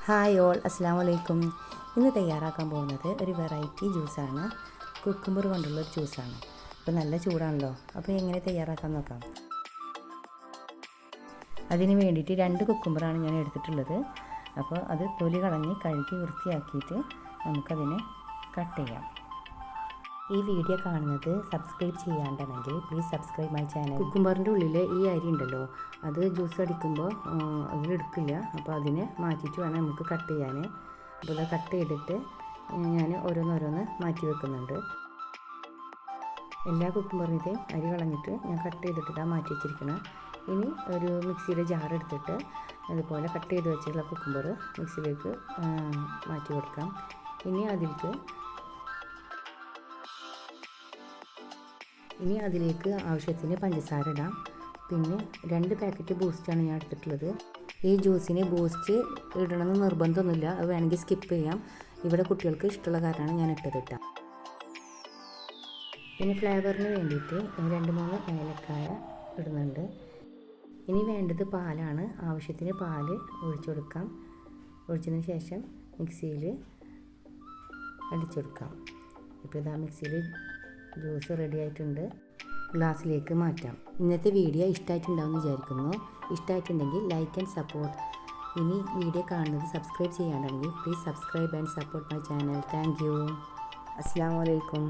Hi all, അസ്സലാമു അലൈക്കും. ഇന്ന് തയ്യാറാക്കാൻ പോകുന്നത് ഒരു വെറൈറ്റി ജ്യൂസാണ്. കുക്കുംബർ കൊണ്ടുള്ള ഒരു ജ്യൂസാണ്. അപ്പോൾ നല്ല ചൂടാണല്ലോ, അപ്പോൾ എങ്ങനെ തയ്യാറാക്കാൻ നോക്കാം. അതിന് വേണ്ടിയിട്ട് 2 കുക്കുംബറാണ് ഞാൻ എടുത്തിട്ടുള്ളത്. അപ്പോൾ അത് തൊലി കളഞ്ഞ് കഴുകി വൃത്തിയാക്കിയിട്ട് നമുക്കതിനെ കട്ട് ചെയ്യാം. ഈ വീഡിയോ കാണുന്നത് സബ്സ്ക്രൈബ് ചെയ്യാണ്ടെങ്കിൽ പ്ലീസ് സബ്സ്ക്രൈബ് മൈ ചാനൽ. കുക്കുംബറിൻ്റെ ഉള്ളിൽ ഈ അരി ഉണ്ടല്ലോ, അത് ജ്യൂസ് അടിക്കുമ്പോൾ അതിലെടുക്കില്ല. അപ്പോൾ അതിനെ മാറ്റിയിട്ട് വേണം നമുക്ക് കട്ട് ചെയ്യാൻ. അപ്പോൾ അത് കട്ട് ചെയ്തിട്ട് ഞാൻ ഓരോന്നോരോന്ന് മാറ്റി വെക്കുന്നുണ്ട്. എല്ലാ കുക്കുംബറിൻ്റെയും അരി കളഞ്ഞിട്ട് ഞാൻ കട്ട് ചെയ്തിട്ടാണ് മാറ്റി വെച്ചിരിക്കുന്നത്. ഇനി ഒരു മിക്സിയുടെ ജാർ എടുത്തിട്ട് അതുപോലെ കട്ട് ചെയ്ത് വെച്ചിട്ടുള്ള കുക്കുംബർ മിക്സിയിലേക്ക് മാറ്റി കൊടുക്കാം. ഇനി അതിലേക്ക് ആവശ്യത്തിന് പഞ്ചസാര ഇടാം. പിന്നെ 2 പാക്കറ്റ് ബൂസ്റ്റാണ് ഞാൻ എടുത്തിട്ടുള്ളത്. ഈ ജ്യൂസിന് ബൂസ്റ്റ് ഇടണമെന്ന് നിർബന്ധമൊന്നുമില്ല, അത് വേണമെങ്കിൽ സ്കിപ്പ് ചെയ്യാം. ഇവിടെ കുട്ടികൾക്ക് ഇഷ്ടമുള്ള കാരണമാണ് ഞാൻ ഇട്ടതിട്ടാം. പിന്നെ ഫ്ലേവറിന് വേണ്ടിയിട്ട് 2-3 ഏലക്കായ ഇടുന്നുണ്ട്. ഇനി വേണ്ടത് പാലാണ്. ആവശ്യത്തിന് പാല് ഒഴിച്ചു കൊടുക്കാം. ഒഴിച്ചതിന് ശേഷം മിക്സിയിൽ അടിച്ചെടുക്കാം. ഇപ്പോൾ ഇതാ മിക്സിയിൽ ജ്യൂസ് റെഡി ആയിട്ടുണ്ട്. ഗ്ലാസ്സിലേക്ക് മാറ്റാം. ഇന്നത്തെ വീഡിയോ ഇഷ്ടമായിട്ടുണ്ടാവുമെന്ന് വിചാരിക്കുന്നു. ഇഷ്ടമായിട്ടുണ്ടെങ്കിൽ ലൈക്ക് ആൻഡ് സപ്പോർട്ട്. ഇനി വീഡിയോ കാണുന്നത് സബ്സ്ക്രൈബ് ചെയ്യാണ്ടാണെങ്കിൽ please subscribe and support my channel. Thank you. അസ്സലാമു അലൈക്കും.